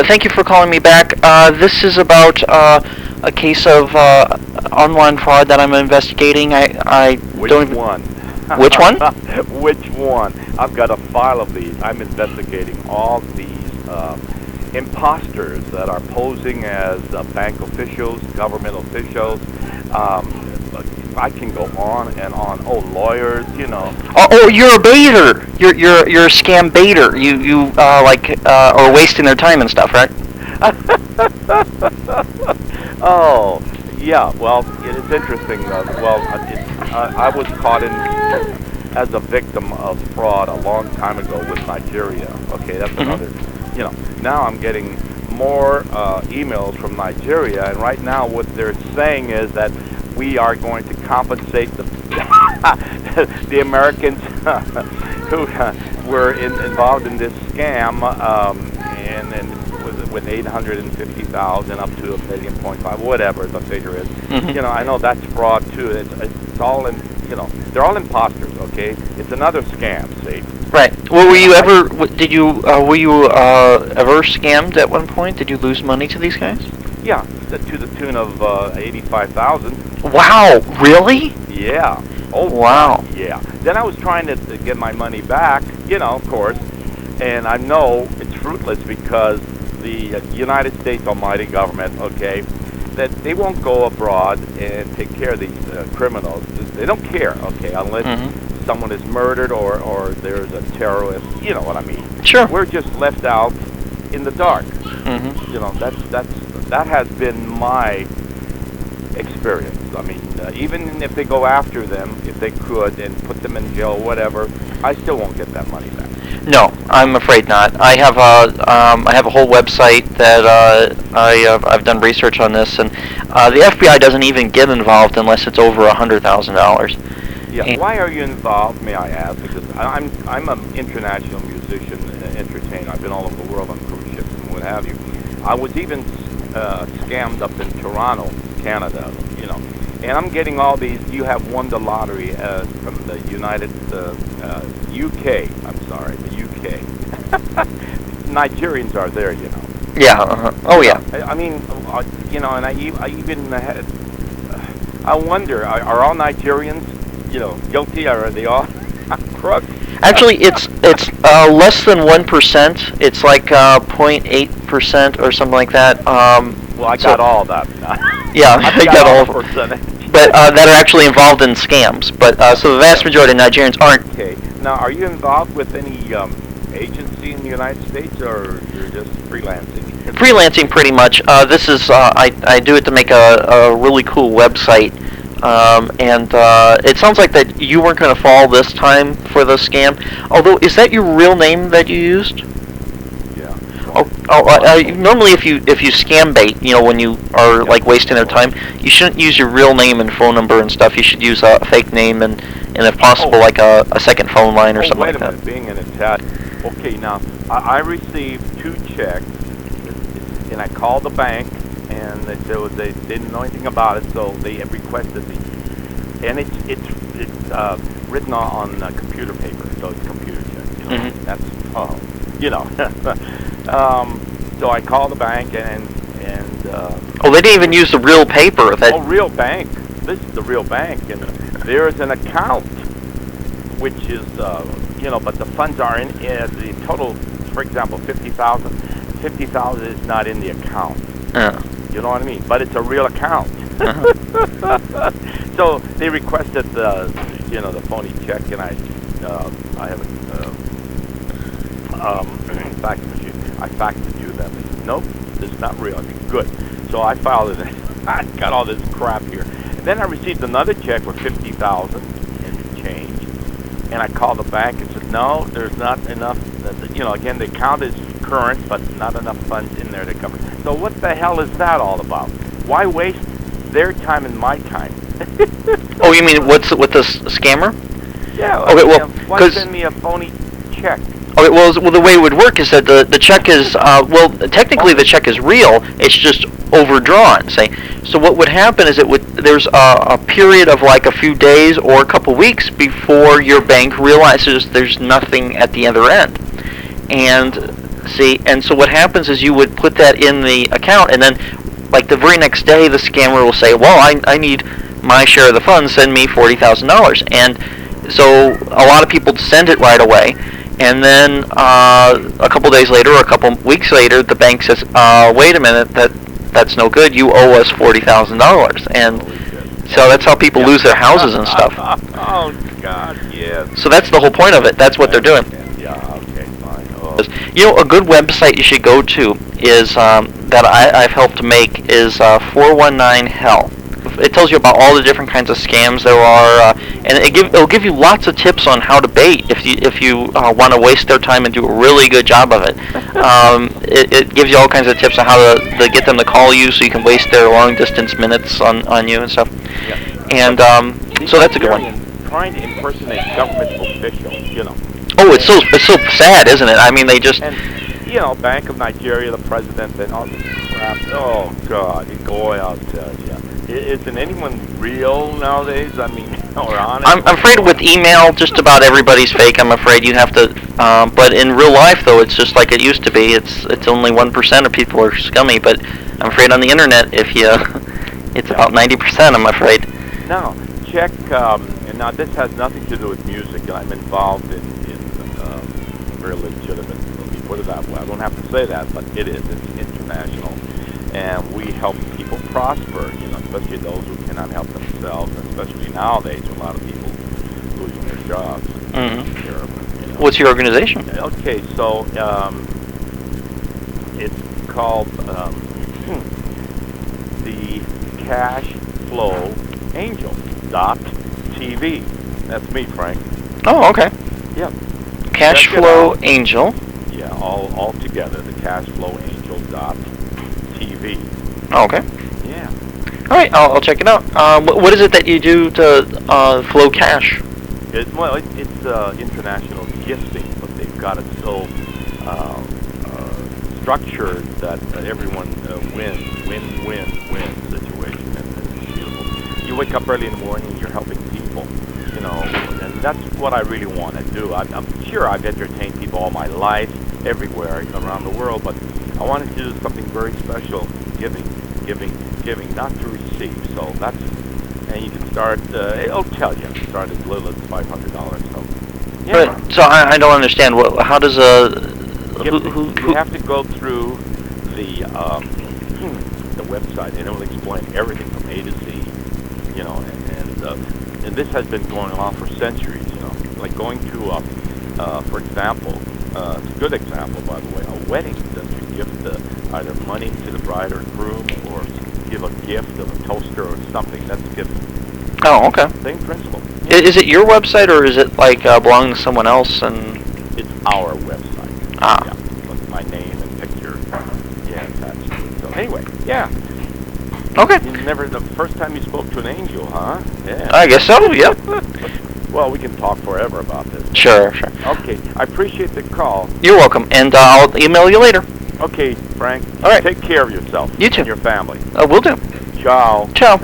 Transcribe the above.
Thank you for calling me back. This is about a case of online fraud that I'm investigating. I Which don't even... one? Which one? Which one? I've got a file of these. I'm investigating all these imposters that are posing as bank officials, government officials. I can go on and on. Oh, lawyers, you know. Oh, you're a baiter. You're a scam baiter. You are wasting their time and stuff, right? Oh, yeah. Well, it's interesting. I was caught in as a victim of fraud a long time ago with Nigeria. Okay, that's another. You know, now I'm getting more emails from Nigeria, and right now what they're saying is that we are going to compensate the the Americans who were involved in this scam, and with 850,000 up to $1.5 million, whatever the figure is. You know, I know that's fraud too. It's all in. You know, they're all imposters. Okay, it's another scam. See. Right. Well, were you ever ever scammed at one point? Did you lose money to these guys? Yeah, to the tune of 85,000. Wow, really? Yeah. Oh, wow. Yeah. Then I was trying to get my money back, you know, of course, and I know it's fruitless because the United States almighty government, okay, that they won't go abroad and take care of these criminals. They don't care, okay, unless someone is murdered or there's a terrorist, you know what I mean. Sure. We're just left out in the dark. You know, that has been my experience. I mean, even if they go after them, if they could, and put them in jail, whatever, I still won't get that money back. No, I'm afraid not. I have a whole website that I've done research on this, and the FBI doesn't even get involved unless it's over $100,000. Yeah. And why are you involved, may I ask? Because I'm an international musician, entertainer. I've been all over the world on cruise ships and what have you. I was even scammed up in Toronto, Canada, you know. And I'm getting all these. You have won the lottery from the UK. I'm sorry, the UK. Nigerians are there, you know. Yeah. Oh, yeah. I mean, you know, and I even had. I wonder, are all Nigerians, you know, guilty, or are they all crooks? Actually, it's less than 1%. It's like 0.8% or something like that. Well, I got all that. Yeah, I got all percentage. But that are actually involved in scams. But so the vast majority of Nigerians aren't. Okay. Now, are you involved with any agency in the United States, or you're just freelancing? Freelancing, pretty much. This is I do it to make a really cool website. And it sounds like that you weren't going to fall this time for the scam. Although, is that your real name that you used? Yeah. Normally, if you scam bait, you know, when you are like wasting their time, you shouldn't use your real name and phone number and stuff. You should use a fake name and if possible, like a second phone line or something like that. Wait a minute, being an Italian. Okay, now I received 2 checks, and I called the bank. And they didn't know anything about it, so they requested me. And it's written on computer paper, so it's computer check. You know? That's you know. So I called the bank and they didn't even use the real paper. Real bank. This is the real bank, and there's an account, which is you know, but the funds are in the total. For example, 50,000. 50,000 is not in the account. You know what I mean? But it's a real account. So they requested you know, the phony check, and I have a fax machine. I faxed it to them. They said, nope, this is not real. I said, good. So I filed it. I got all this crap here. And then I received another check for 50,000 and change. And I called the bank and said, no, there's not enough. You know, again, the account is current, but not enough funds in there to cover. So what the hell is that all about? Why waste their time and my time? Oh, you mean with the scammer? Yeah. Okay, well, why send me a phony check? Okay, well, the way it would work is that the check is well, technically the check is real. It's just overdrawn. Say, so what would happen is there's a period of like a few days or a couple weeks before your bank realizes there's nothing at the other end, and See, and so what happens is you would put that in the account, and then, like the very next day, the scammer will say, "Well, I need my share of the funds. Send me $40,000." And so a lot of people send it right away, and then a couple days later, or a couple weeks later, the bank says, "Wait a minute, that's no good. You owe us $40,000." And so that's how people lose their houses and stuff. Oh God, yes. So that's the whole point of it. That's what they're doing. Yeah. Okay. Fine. Oh. You know, a good website you should go to is that I've helped make is 419 Hell. It tells you about all the different kinds of scams there are, and it'll give you lots of tips on how to bait if you want to waste their time and do a really good job of it. It gives you all kinds of tips on how to get them to call you so you can waste their long distance minutes on you and stuff. Yeah. And so that's a good one. Trying to impersonate government officials, you know. Oh, it's so sad, isn't it? I mean, they just. And, you know, Bank of Nigeria, the president, and all this crap. Oh, God, boy, I'll tell you. Isn't anyone real nowadays? I mean, or honest? I'm afraid with email, just about everybody's fake. I'm afraid you have to. But in real life, though, it's just like it used to be. It's only 1% of people are scummy. But I'm afraid on the internet, it's about 90%. I'm afraid. Now, check. And now this has nothing to do with music. I'm involved in very legitimate. Let me put it that way. I don't have to say that, but it is. It's international, and we help people prosper. You know, especially those who cannot help themselves, and especially nowadays, a lot of people losing their jobs. Mm-hmm. You know. What's your organization? Okay, so it's called the Cash Flow Angel.tv. That's me, Frank. Oh, okay. Yep. Cashflow Angel. Yeah, all together. The Cashflowangel.tv. Oh, okay. Yeah. All right, I'll check it out. What is it that you do to flow cash? It's international gifting, but they've got it so structured that everyone win situation. And it's beautiful. You wake up early in the morning and you're helping people, you know, and that's what I really want to do. I'm sure I've entertained people all my life, everywhere around the world, but I wanted to do something very special, giving, not to receive. So that's, and you can start, it'll tell you, start as little as $500. So, yeah. But, so I don't understand. How does You have to go through the website, and it will explain everything from A to Z, you know, and this has been going on for centuries, you know, like going to, for example, it's a good example, by the way, a wedding. Does you give either money to the bride or groom, or give a gift of a toaster or something? That's giving. Oh, okay. Same principle. Yeah. Is it your website, or is it like belonging to someone else? And it's our website. Ah. Yeah, with my name and picture. Yeah, attached to it. So anyway, yeah. Okay. The first time you spoke to an angel, huh? Yeah. I guess so. Yep. Well, we can talk forever about this. Sure. Okay, I appreciate the call. You're welcome, and I'll email you later. Okay, Frank. All right. Take care of yourself. You too. And your family. Will do. Ciao. Ciao.